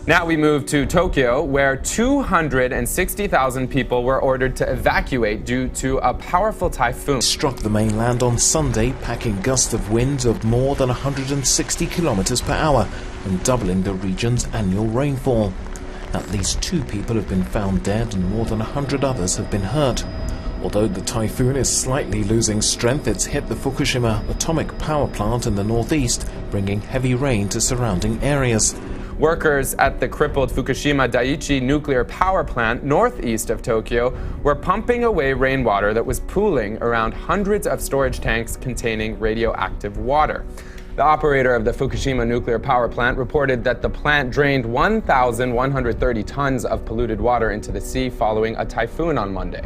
Now we move to Tokyo, where 260,000 people were ordered to evacuate due to a powerful typhoon. It struck the mainland on Sunday, packing gusts of winds of more than 160 kilometers per hour and doubling the region's annual rainfall. At least 2 people have been found dead and more than 100 others have been hurt. Although the typhoon is slightly losing strength, it's hit the Fukushima atomic power plant in the northeast, bringing heavy rain to surrounding areas. Workers at the crippled Fukushima Daiichi nuclear power plant northeast of Tokyo were pumping away rainwater that was pooling around hundreds of storage tanks containing radioactive water. The operator of the Fukushima nuclear power plant reported that the plant drained 1,130 tons of polluted water into the sea following a typhoon on Monday.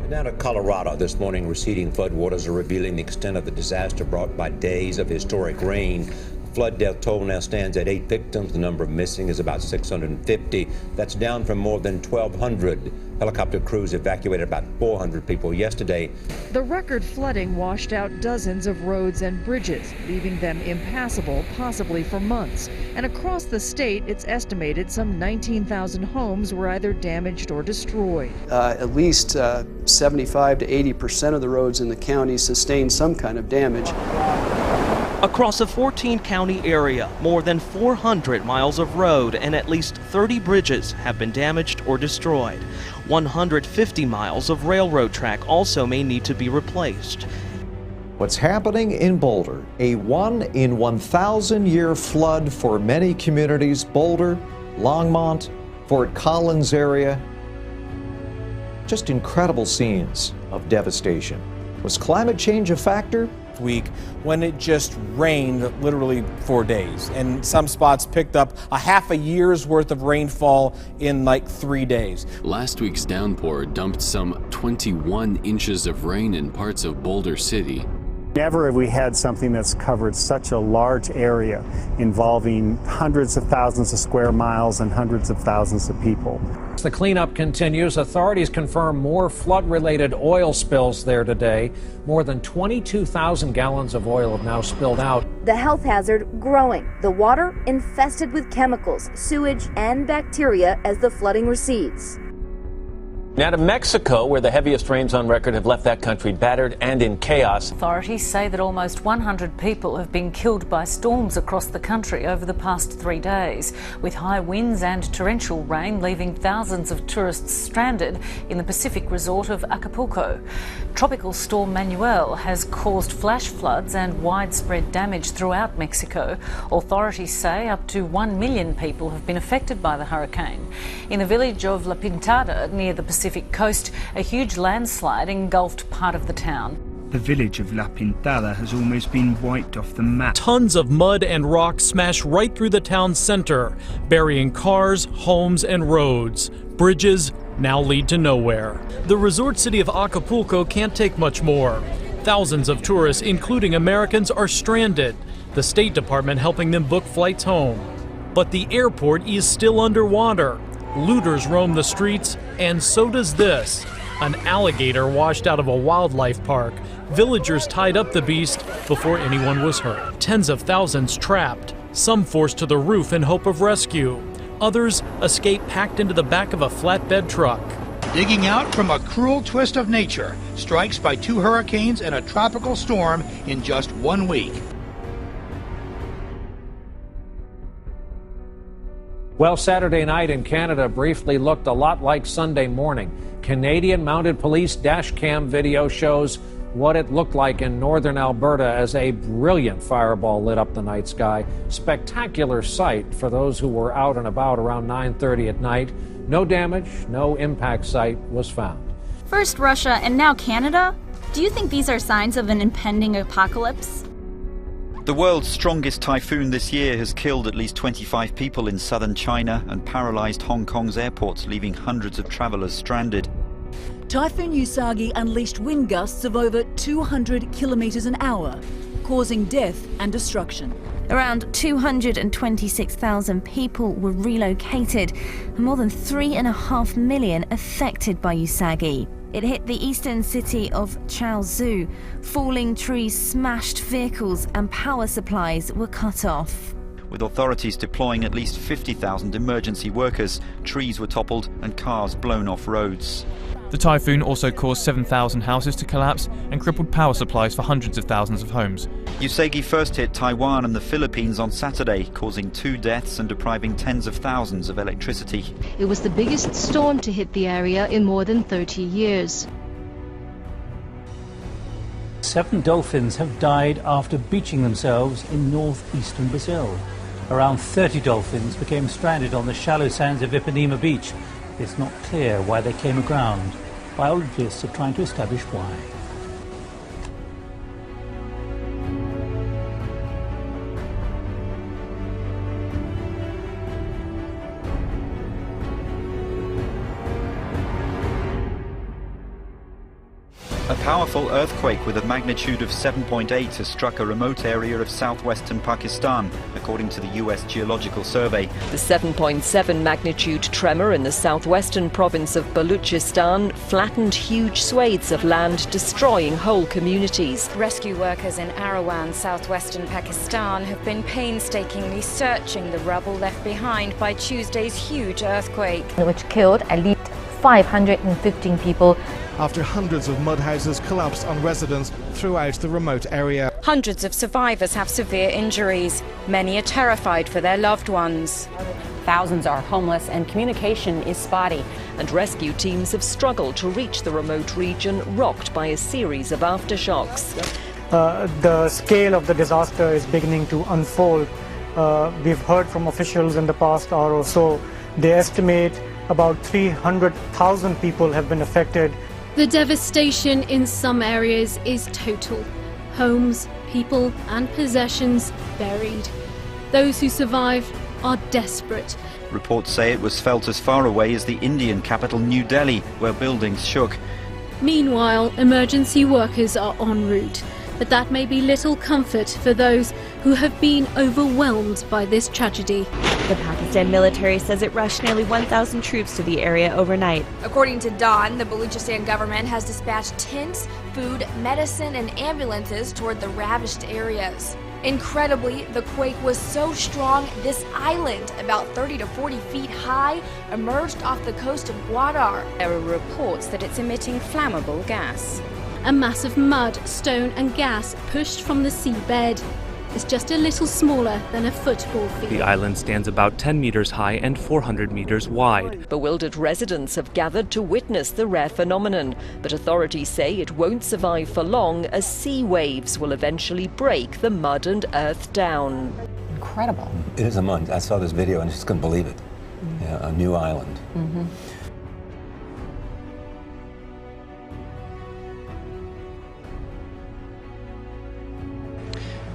Down to Colorado this morning, receding floodwaters are revealing the extent of the disaster brought by days of historic rain. The flood death toll now stands at 8 victims. The number of missing is about 650. That's down from more than 1,200. Helicopter crews evacuated about 400 people yesterday. The record flooding washed out dozens of roads and bridges, leaving them impassable, possibly for months. And across the state, it's estimated some 19,000 homes were either damaged or destroyed. At least 75 to 80% of the roads in the county sustained some kind of damage. Across a 14-county area, more than 400 miles of road and at least 30 bridges have been damaged or destroyed. 150 miles of railroad track also may need to be replaced. What's happening in Boulder, a 1 in 1,000-year flood for many communities, Boulder, Longmont, Fort Collins area. Just incredible scenes of devastation. Was climate change a factor? Week when it just rained literally for days, and some spots picked up a half a year's worth of rainfall in like 3 days. Last week's downpour dumped some 21 inches of rain in parts of Boulder City. Never have we had something that's covered such a large area involving hundreds of thousands of square miles and hundreds of thousands of people. The cleanup continues. Authorities confirm more flood-related oil spills there today. More than 22,000 gallons of oil have now spilled out. The health hazard growing. The water infested with chemicals, sewage, and bacteria as the flooding recedes. Now to Mexico, where the heaviest rains on record have left that country battered and in chaos. Authorities say that almost 100 people have been killed by storms across the country over the past 3 days, with high winds and torrential rain leaving thousands of tourists stranded in the Pacific resort of Acapulco. Tropical storm Manuel has caused flash floods and widespread damage throughout Mexico. Authorities say up to 1 million people have been affected by the hurricane. In the village of La Pintada, near the Pacific coast, a huge landslide engulfed part of the town. The village of La Pintada has almost been wiped off the map. Tons of mud and rock smash right through the town's center, burying cars, homes, and roads. Bridges now lead to nowhere. The resort city of Acapulco can't take much more. Thousands of tourists, including Americans, are stranded. The State Department helping them book flights home. But the airport is still underwater. Looters roam the streets, and so does this. An alligator washed out of a wildlife park. Villagers tied up the beast before anyone was hurt. Tens of thousands trapped, some forced to the roof in hope of rescue. Others escape packed into the back of a flatbed truck. Digging out from a cruel twist of nature, strikes by 2 hurricanes and a tropical storm in just 1 week. Well, Saturday night in Canada briefly looked a lot like Sunday morning. Canadian Mounted Police dash cam video shows what it looked like in northern Alberta as a brilliant fireball lit up the night sky. Spectacular sight for those who were out and about around 9:30 at night. No damage, no impact site was found. First Russia and now Canada? Do you think these are signs of an impending apocalypse? The world's strongest typhoon this year has killed at least 25 people in southern China and paralyzed Hong Kong's airports, leaving hundreds of travelers stranded. Typhoon Usagi unleashed wind gusts of over 200 kilometers an hour, causing death and destruction. Around 226,000 people were relocated and more than 3.5 million affected by Usagi. It hit the eastern city of Chaozhou. Falling trees smashed vehicles and power supplies were cut off. With authorities deploying at least 50,000 emergency workers, trees were toppled and cars blown off roads. The typhoon also caused 7,000 houses to collapse and crippled power supplies for hundreds of thousands of homes. Usagi first hit Taiwan and the Philippines on Saturday, causing 2 deaths and depriving tens of thousands of electricity. It was the biggest storm to hit the area in more than 30 years. 7 dolphins have died after beaching themselves in northeastern Brazil. Around 30 dolphins became stranded on the shallow sands of Ipanema Beach. It's not clear why they came aground. Biologists are trying to establish why. A powerful earthquake with a magnitude of 7.8 has struck a remote area of southwestern Pakistan, according to the US Geological Survey. The 7.7 magnitude tremor in the southwestern province of Baluchistan flattened huge swathes of land, destroying whole communities. Rescue workers in Arawan, southwestern Pakistan, have been painstakingly searching the rubble left behind by Tuesday's huge earthquake, which killed at least 515 people. After hundreds of mud houses collapsed on residents throughout the remote area. Hundreds of survivors have severe injuries. Many are terrified for their loved ones. Thousands are homeless and communication is spotty. And rescue teams have struggled to reach the remote region, rocked by a series of aftershocks. The scale of the disaster is beginning to unfold. We've heard from officials in the past hour or so. They estimate about 300,000 people have been affected. The devastation in some areas is total. Homes, people and possessions buried. Those who survived are desperate. Reports say it was felt as far away as the Indian capital New Delhi, where buildings shook. Meanwhile, emergency workers are en route. But that may be little comfort for those who have been overwhelmed by this tragedy. The Pakistan military says it rushed nearly 1,000 troops to the area overnight. According to Dawn, the Baluchistan government has dispatched tents, food, medicine, and ambulances toward the ravished areas. Incredibly, the quake was so strong, this island, about 30 to 40 feet high, emerged off the coast of Gwadar. There are reports that it's emitting flammable gas. A mass of mud, stone and gas pushed from the seabed. It's just a little smaller than a football field. The island stands about 10 meters high and 400 meters wide. Bewildered residents have gathered to witness the rare phenomenon, but authorities say it won't survive for long as sea waves will eventually break the mud and earth down. Incredible. It is a month. I saw this video and I just couldn't believe it. Yeah, a new island.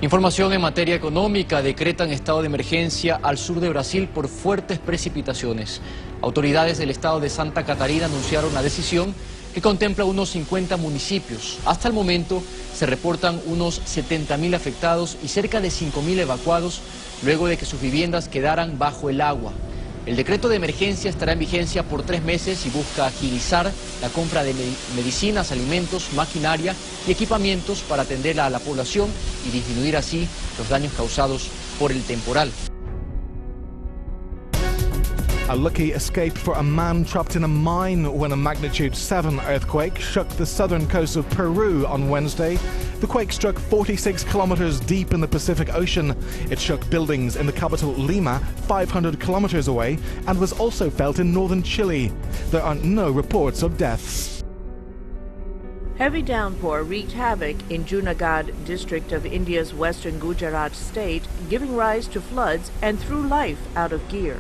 Información en materia económica: decretan estado de emergencia al sur de Brasil por fuertes precipitaciones. Autoridades del estado de Santa Catarina anunciaron la decisión, que contempla unos 50 municipios. Hasta el momento se reportan unos 70.000 afectados y cerca de 5.000 evacuados luego de que sus viviendas quedaran bajo el agua. El decreto de emergencia estará en vigencia por 3 meses y busca agilizar la compra de medicinas, alimentos, maquinaria y equipamientos para atender a la población y disminuir así los daños causados por el temporal. A lucky escape for a man trapped in a mine when a magnitude 7 earthquake shook the southern coast of Peru on Wednesday. The quake struck 46 kilometers deep in the Pacific Ocean. It shook buildings in the capital Lima, 500 kilometers away, and was also felt in northern Chile. There are no reports of deaths. Heavy downpour wreaked havoc in Junagadh district of India's western Gujarat state, giving rise to floods and threw life out of gear.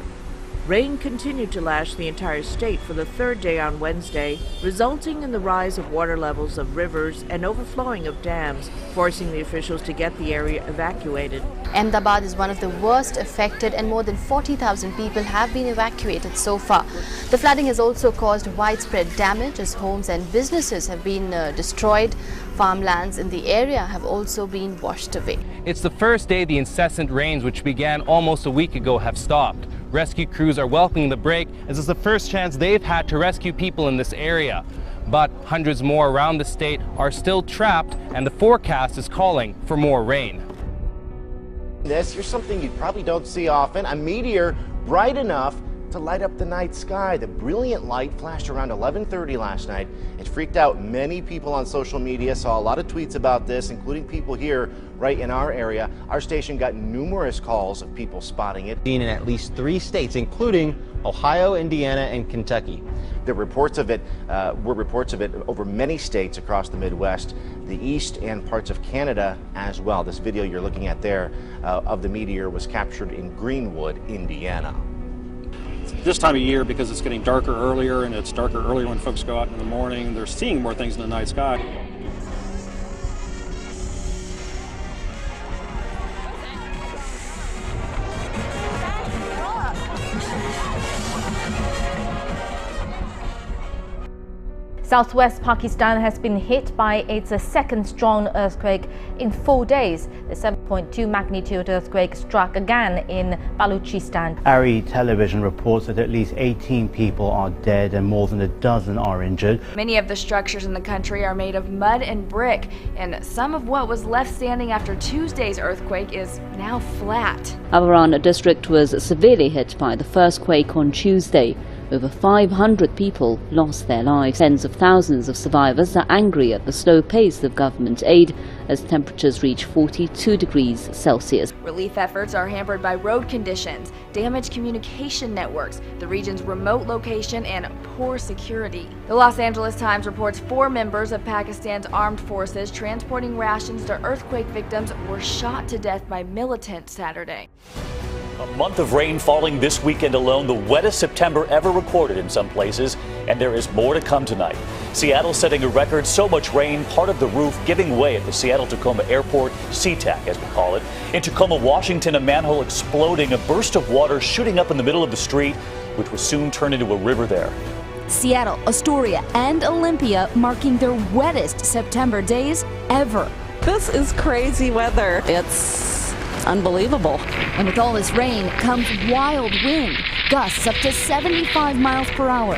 Rain continued to lash the entire state for the 3rd day on Wednesday, resulting in the rise of water levels of rivers and overflowing of dams, forcing the officials to get the area evacuated. Ahmedabad is one of the worst affected and more than 40,000 people have been evacuated so far. The flooding has also caused widespread damage as homes and businesses have been destroyed. Farmlands in the area have also been washed away. It's the first day the incessant rains, which began almost a week ago, have stopped. Rescue crews are welcoming the break as it's the first chance they've had to rescue people in this area. but hundreds more around the state are still trapped, and the forecast is calling for more rain. Here's something you probably don't see often, a meteor bright enough to light up the night sky. The brilliant light flashed around 11:30 last night. It freaked out many people on social media, saw a lot of tweets about this, including people here right in our area. Our station got numerous calls of people spotting it. Seen in at least 3 states, including Ohio, Indiana, and Kentucky. There were reports of it over many states across the Midwest, the East, and parts of Canada as well. This video you're looking at there of the meteor was captured in Greenwood, Indiana. This time of year, because it's getting darker earlier, and it's darker earlier when folks go out in the morning, they're seeing more things in the night sky. Southwest Pakistan has been hit by its second strong earthquake in 4 days. The 7.2 magnitude earthquake struck again in Balochistan. ARI television reports that at least 18 people are dead and more than a dozen are injured. Many of the structures in the country are made of mud and brick, and some of what was left standing after Tuesday's earthquake is now flat. Awaran district was severely hit by the first quake on Tuesday. Over 500 people lost their lives. Tens of thousands of survivors are angry at the slow pace of government aid as temperatures reach 42 degrees Celsius. Relief efforts are hampered by road conditions, damaged communication networks, the region's remote location, and poor security. The Los Angeles Times reports 4 members of Pakistan's armed forces transporting rations to earthquake victims were shot to death by militants Saturday. A month of rain falling this weekend alone, the wettest September ever recorded in some places, and there is more to come tonight. Seattle setting a record, so much rain, part of the roof giving way at the Seattle-Tacoma Airport, SeaTac as we call it. In Tacoma, Washington, a manhole exploding, a burst of water shooting up in the middle of the street, which was soon turned into a river there. Seattle, Astoria, and Olympia marking their wettest September days ever. This is crazy weather. It's unbelievable. And with all this rain comes wild wind, gusts up to 75 miles per hour.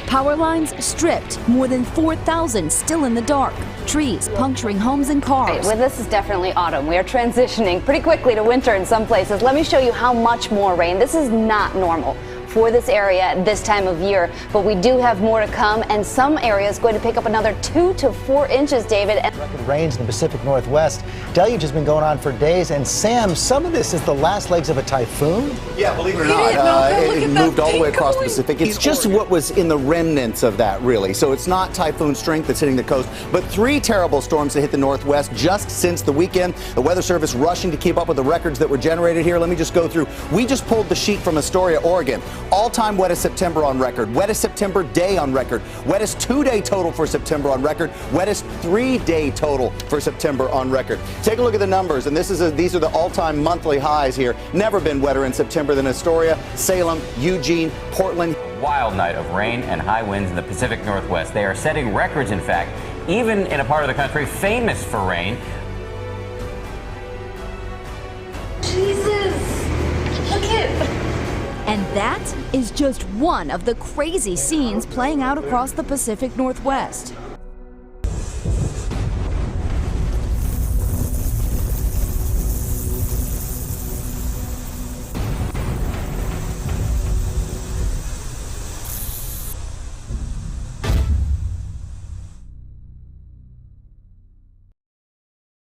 Power lines stripped, more than 4,000 still in the dark. Trees puncturing homes and cars. Well, this is definitely autumn. We are transitioning pretty quickly to winter in some places. Let me show you how much more rain. This is not normal for this area at this time of year, but we do have more to come, and some areas going to pick up another 2 to 4 inches, David. Record rains in the Pacific Northwest. Deluge has been going on for days, and Sam, some of this is the last legs of a typhoon? Yeah, believe it or not, it moved all the way across the Pacific. It's just what was in the remnants of that, really. So it's not typhoon strength that's hitting the coast, but 3 terrible storms that hit the Northwest just since the weekend. The Weather Service rushing to keep up with the records that were generated here. Let me just go through. We just pulled the sheet from Astoria, Oregon. All-time wettest September on record, wettest September day on record, wettest 2-day total for September on record, wettest 3-day total for September on record. Take a look at the numbers, and these are the all-time monthly highs here. Never been wetter in September than Astoria, Salem, Eugene, Portland. Wild night of rain and high winds in the Pacific Northwest. They are setting records, in fact, even in a part of the country famous for rain. Jesus! Look at. And that is just one of the crazy scenes playing out across the Pacific Northwest.